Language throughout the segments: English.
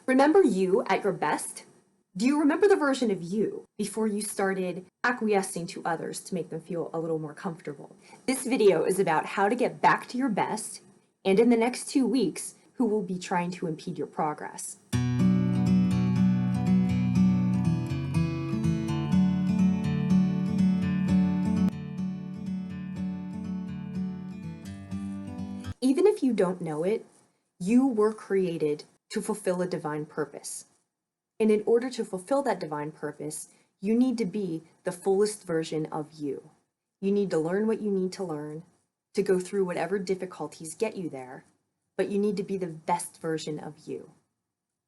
Remember you at your best? Do you remember the version of you before you started acquiescing to others to make them feel a little more comfortable? This video is about how to get back to your best, and in the next 2 weeks, who will be trying to impede your progress. Even if you don't know it, you were created to fulfill a divine purpose. And in order to fulfill that divine purpose, you need to be the fullest version of you. You need to learn what you need to learn, to go through whatever difficulties get you there, but you need to be the best version of you.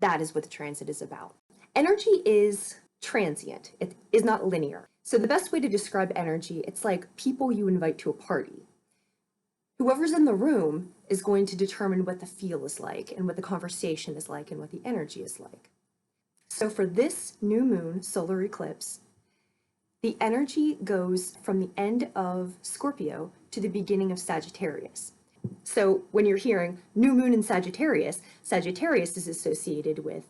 That is what the transit is about. Energy is transient. It is not linear. So the best way to describe energy, it's like people you invite to a party. Whoever's in the room is going to determine what the feel is like and what the conversation is like and what the energy is like. So for this new moon solar eclipse, the energy goes from the end of Scorpio to the beginning of Sagittarius. So when you're hearing new moon in Sagittarius, Sagittarius is associated with,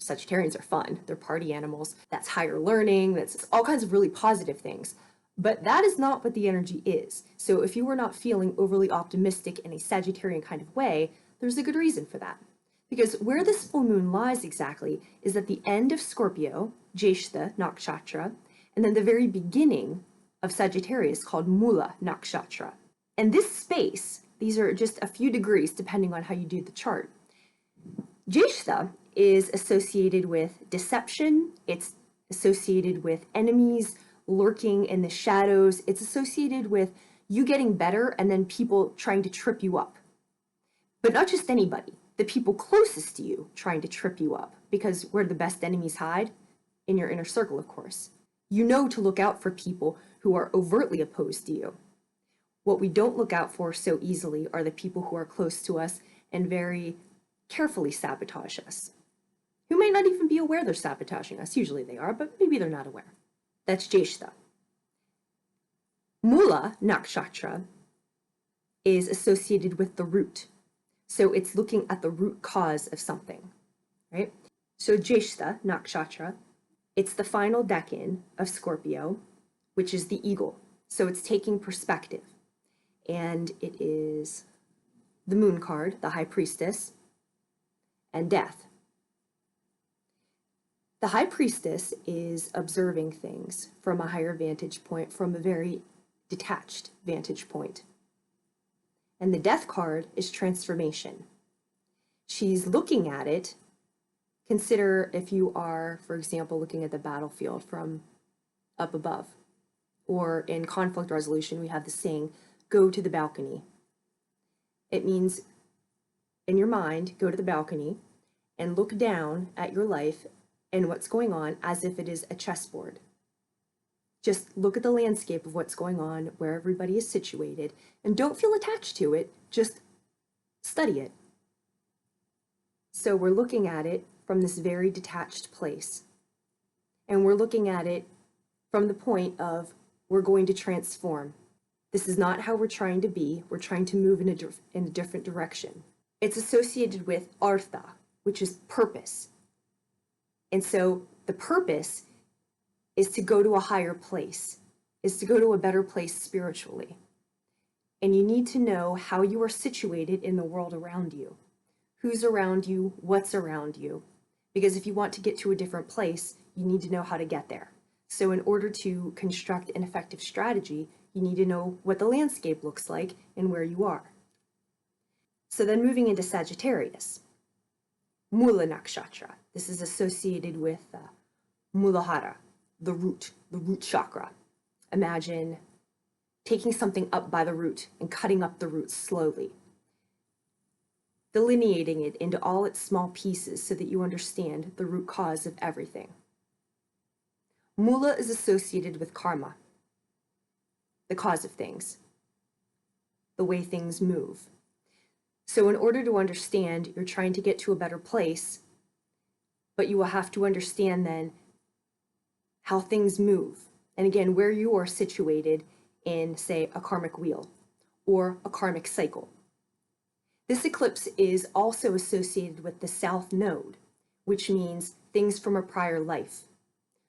Sagittarians are fun, they're party animals, that's higher learning, that's all kinds of really positive things. But that is not what the energy is. So if you are not feeling overly optimistic in a Sagittarian kind of way, there's a good reason for that. Because where this full moon lies exactly is at the end of Scorpio, Jyestha Nakshatra, and then the very beginning of Sagittarius called Mula Nakshatra. And this space, these are just a few degrees depending on how you do the chart. Jyestha is associated with deception, it's associated with enemies lurking in the shadows, it's associated with you getting better and then people trying to trip you up. But not just anybody, the people closest to you trying to trip you up, because where the best enemies hide? In your inner circle, of course. You know to look out for people who are overtly opposed to you. What we don't look out for so easily are the people who are close to us and very carefully sabotage us. Who may not even be aware they're sabotaging us. Usually they are, but maybe they're not aware. That's Jyestha. Mula Nakshatra is associated with the root. So it's looking at the root cause of something, right? So Jyestha Nakshatra, it's the final decan of Scorpio, which is the eagle. So it's taking perspective. And it is the moon card, the high priestess, and death. The high priestess is observing things from a higher vantage point, from a very detached vantage point. And the death card is transformation. She's looking at it. Consider if you are, for example, looking at the battlefield from up above. Or in conflict resolution, we have the saying, go to the balcony. It means, in your mind, go to the balcony and look down at your life and what's going on as if it is a chessboard. Just look at the landscape of what's going on, where everybody is situated, and don't feel attached to it, just study it. So we're looking at it from this very detached place. And we're looking at it from the point of, we're going to transform. This is not how we're trying to be, we're trying to move in a different direction. It's associated with artha, which is purpose. And so the purpose is to go to a higher place, is to go to a better place spiritually. And you need to know how you are situated in the world around you. Who's around you, what's around you. Because if you want to get to a different place, you need to know how to get there. So in order to construct an effective strategy, you need to know what the landscape looks like and where you are. So then moving into Sagittarius. Mula Nakshatra. This is associated with Muladhara, the root chakra. Imagine taking something up by the root and cutting up the root slowly, delineating it into all its small pieces so that you understand the root cause of everything. Mula is associated with karma, the cause of things, the way things move. So in order to understand, you're trying to get to a better place, but you will have to understand then how things move. And again, where you are situated in, say, a karmic wheel or a karmic cycle. This eclipse is also associated with the South Node, which means things from a prior life,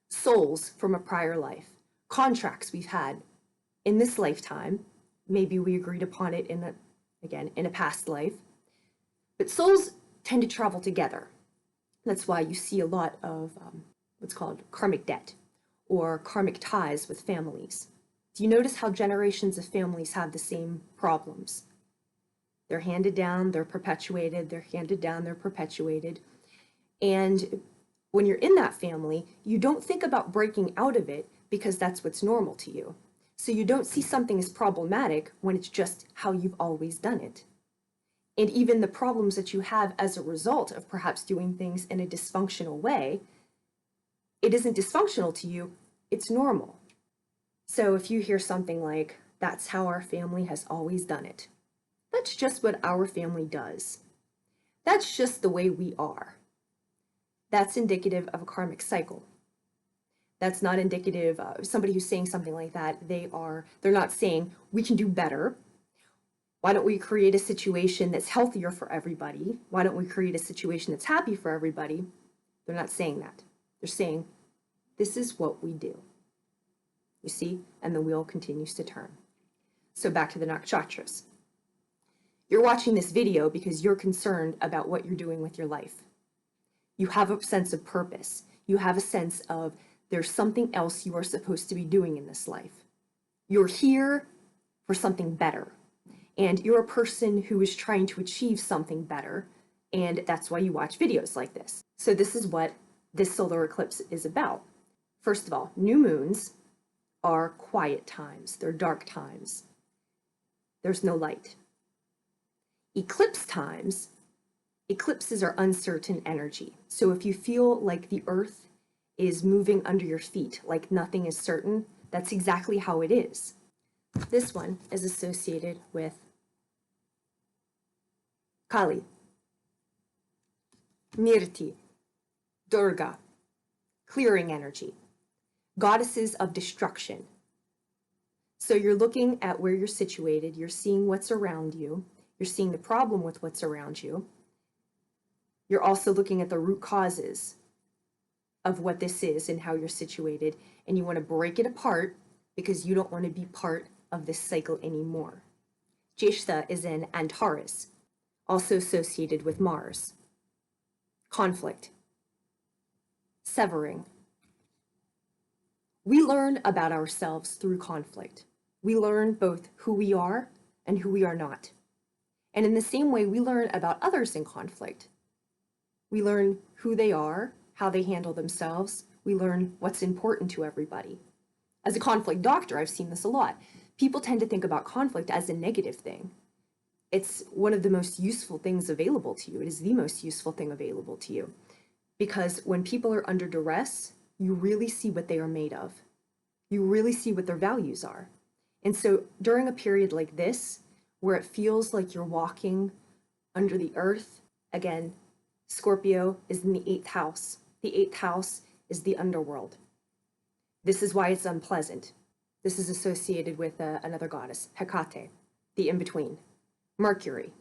souls from a prior life, contracts we've had in this lifetime. Maybe we agreed upon it in a past life. But souls tend to travel together. That's why you see a lot of what's called karmic debt or karmic ties with families. Do you notice how generations of families have the same problems? They're handed down, they're perpetuated, they're handed down, they're perpetuated. And when you're in that family, you don't think about breaking out of it because that's what's normal to you. So you don't see something as problematic when it's just how you've always done it. And even the problems that you have as a result of perhaps doing things in a dysfunctional way, it isn't dysfunctional to you, it's normal. So if you hear something like, that's how our family has always done it, that's just what our family does. That's just the way we are. That's indicative of a karmic cycle. That's not indicative of somebody who's saying something like that. They're not saying we can do better. Why don't we create a situation that's healthier for everybody? Why don't we create a situation that's happy for everybody? They're not saying that. They're saying, this is what we do. You see? And the wheel continues to turn. So back to the nakshatras. You're watching this video because you're concerned about what you're doing with your life. You have a sense of purpose. You have a sense of there's something else you are supposed to be doing in this life. You're here for something better. And you're a person who is trying to achieve something better. And that's why you watch videos like this. So this is what this solar eclipse is about. First of all, new moons are quiet times. They're dark times. There's no light. Eclipse times, eclipses are uncertain energy. So if you feel like the earth is moving under your feet, like nothing is certain, that's exactly how it is. This one is associated with Kali, Nirti, Durga, clearing energy, goddesses of destruction. So you're looking at where you're situated, you're seeing what's around you, you're seeing the problem with what's around you. You're also looking at the root causes of what this is and how you're situated, and you want to break it apart because you don't want to be part of this cycle anymore. Jyestha is in Antares, also associated with Mars. Conflict, severing. We learn about ourselves through conflict. We learn both who we are and who we are not. And in the same way, we learn about others in conflict. We learn who they are, how they handle themselves. We learn what's important to everybody. As a conflict doctor, I've seen this a lot. People tend to think about conflict as a negative thing. It's one of the most useful things available to you. It is the most useful thing available to you. Because when people are under duress, you really see what they are made of. You really see what their values are. And so during a period like this, where it feels like you're walking under the earth, again, Scorpio is in the 8th house. The 8th house is the underworld. This is why it's unpleasant. This is associated with another goddess, Hecate, the in-between. Mercury,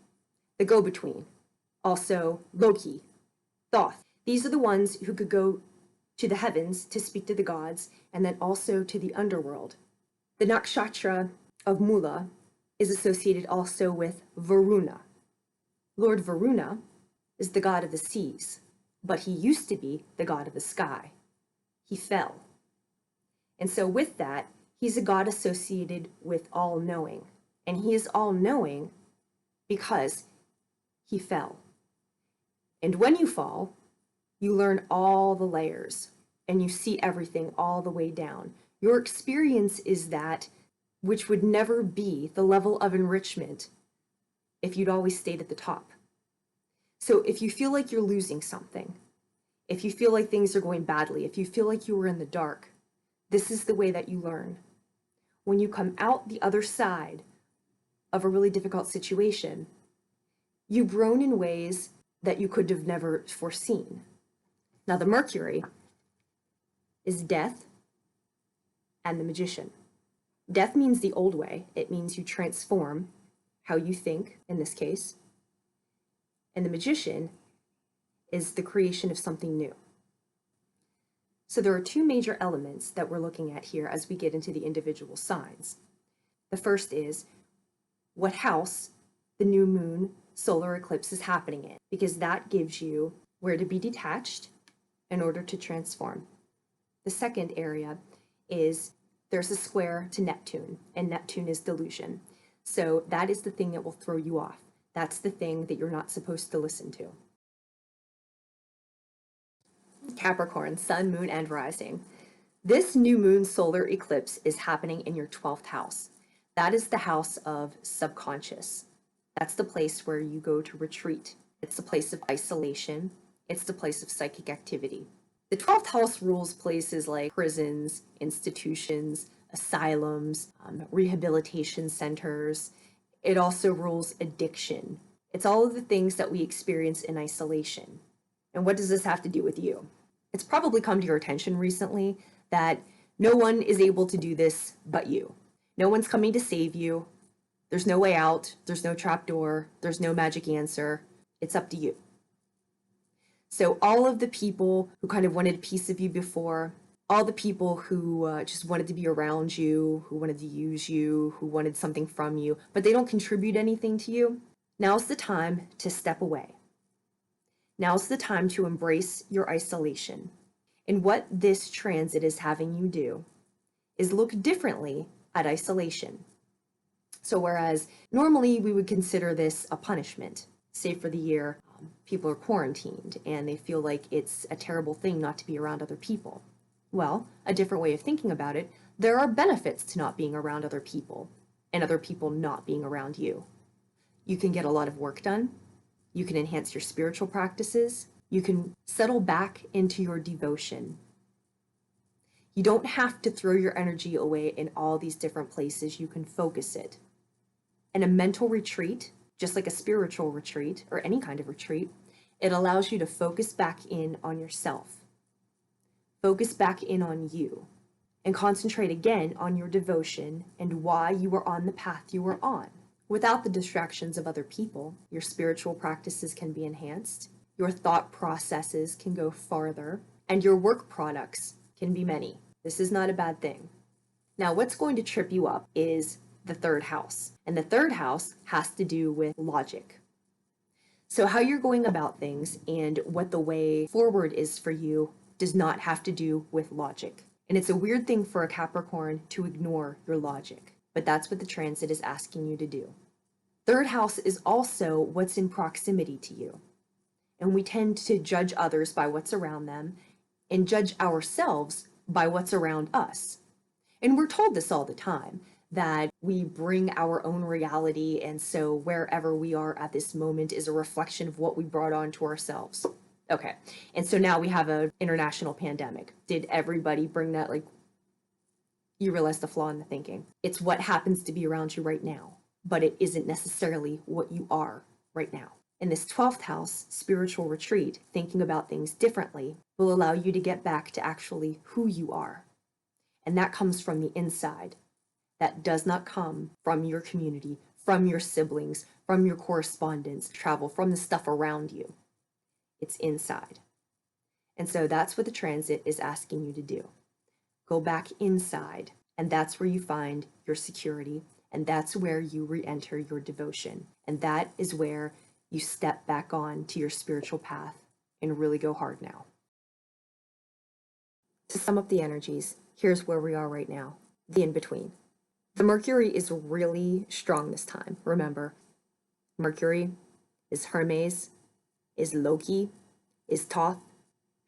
the go-between. Also Loki, Thoth. These are the ones who could go to the heavens to speak to the gods, and then also to the underworld. The nakshatra of Mula is associated also with Varuna. Lord Varuna is the god of the seas, but he used to be the god of the sky. He fell. And so with that, he's a god associated with all-knowing. And he is all-knowing because he fell. And when you fall, you learn all the layers and you see everything all the way down. Your experience is that which would never be the level of enrichment if you'd always stayed at the top. So if you feel like you're losing something, if you feel like things are going badly, if you feel like you were in the dark, this is the way that you learn. When you come out the other side of a really difficult situation, you've grown in ways that you could have never foreseen. Now the Mercury is death and the magician. Death means the old way. It means you transform how you think, in this case. And the magician is the creation of something new. So there are two major elements that we're looking at here as we get into the individual signs. The first is what house the new moon solar eclipse is happening in, because that gives you where to be detached in order to transform. The second area is there's a square to Neptune, and Neptune is delusion. So that is the thing that will throw you off. That's the thing that you're not supposed to listen to. Capricorn, sun, moon, and rising. This new moon solar eclipse is happening in your 12th house. That is the house of subconscious. That's the place where you go to retreat. It's the place of isolation. It's the place of psychic activity. The 12th house rules places like prisons, institutions, asylums, rehabilitation centers. It also rules addiction. It's all of the things that we experience in isolation. And what does this have to do with you? It's probably come to your attention recently that no one is able to do this but you. No one's coming to save you. There's no way out. There's no trapdoor. There's no magic answer. It's up to you. So all of the people who kind of wanted a piece of you before, all the people who just wanted to be around you, who wanted to use you, who wanted something from you, but they don't contribute anything to you, now's the time to step away. Now's the time to embrace your isolation. And what this transit is having you do is look differently at isolation. So whereas normally we would consider this a punishment, say for the year people are quarantined and they feel like it's a terrible thing not to be around other people. Well, a different way of thinking about it, there are benefits to not being around other people and other people not being around you. You can get a lot of work done. You can enhance your spiritual practices. You can settle back into your devotion. You don't have to throw your energy away in all these different places. You can focus it. And a mental retreat, just like a spiritual retreat or any kind of retreat, it allows you to focus back in on yourself. Focus back in on you and concentrate again on your devotion and why you are on the path you are on. Without the distractions of other people, your spiritual practices can be enhanced, your thought processes can go farther, and your work products can be many. This is not a bad thing. Now, what's going to trip you up is the third house. And the third house has to do with logic. So how you're going about things and what the way forward is for you does not have to do with logic. And it's a weird thing for a Capricorn to ignore your logic, but that's what the transit is asking you to do. Third house is also what's in proximity to you. And we tend to judge others by what's around them and judge ourselves by what's around us. And we're told this all the time, that we bring our own reality, and so wherever we are at this moment is a reflection of what we brought on to ourselves. Okay, and so now we have an international pandemic. Did everybody bring that? Like, you realize the flaw in the thinking. It's what happens to be around you right now, but it isn't necessarily what you are right now. In this 12th house spiritual retreat, thinking about things differently will allow you to get back to actually who you are. And that comes from the inside. That does not come from your community, from your siblings, from your correspondence, travel, from the stuff around you. It's inside. And so that's what the transit is asking you to do. Go back inside, and that's where you find your security, and that's where you re-enter your devotion. And that is where you step back on to your spiritual path and really go hard now. To sum up the energies, here's where we are right now, the in-between. The Mercury is really strong this time. Remember, Mercury is Hermes, is Loki, is Thoth,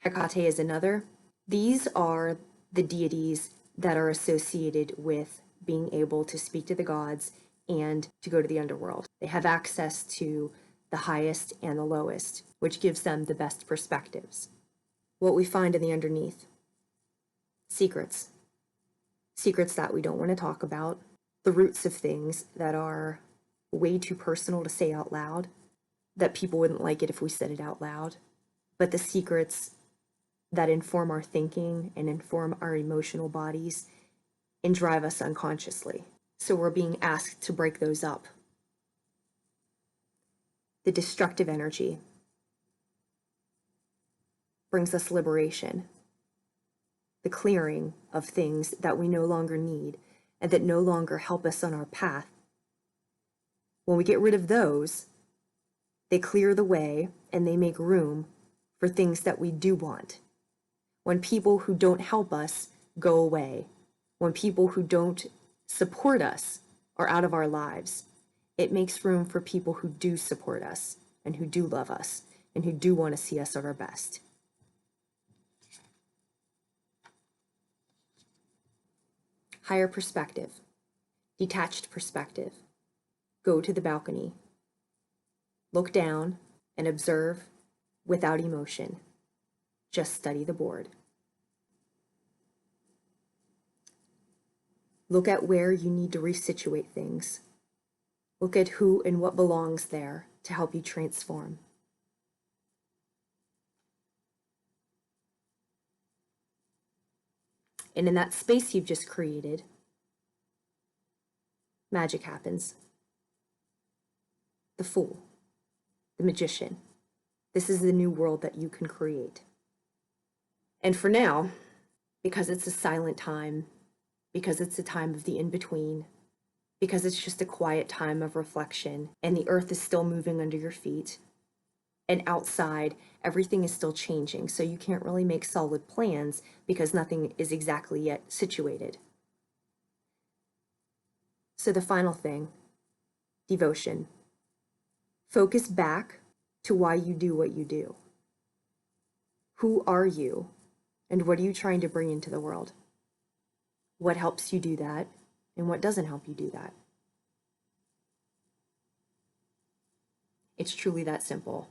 Hecate is another. These are the deities that are associated with being able to speak to the gods and to go to the underworld. They have access to the highest and the lowest, which gives them the best perspectives. What we find in the underneath: secrets. Secrets that we don't want to talk about, the roots of things that are way too personal to say out loud, that people wouldn't like it if we said it out loud, but the secrets that inform our thinking and inform our emotional bodies and drive us unconsciously. So we're being asked to break those up. The destructive energy. brings us liberation, the clearing of things that we no longer need and that no longer help us on our path. When we get rid of those, they clear the way and they make room for things that we do want. When people who don't help us go away, when people who don't support us are out of our lives, it makes room for people who do support us and who do love us and who do want to see us at our best. Higher perspective, detached perspective. Go to the balcony. Look down and observe without emotion. Just study the board. Look at where you need to resituate things. Look at who and what belongs there to help you transform. And in that space you've just created, magic happens. The Fool, the Magician. This is the new world that you can create. And for now, because it's a silent time, because it's a time of the in-between, because it's just a quiet time of reflection, and the earth is still moving under your feet, and outside, everything is still changing, so you can't really make solid plans because nothing is exactly yet situated. So the final thing, devotion. Focus back to why you do what you do. Who are you, and what are you trying to bring into the world? What helps you do that, and what doesn't help you do that? It's truly that simple.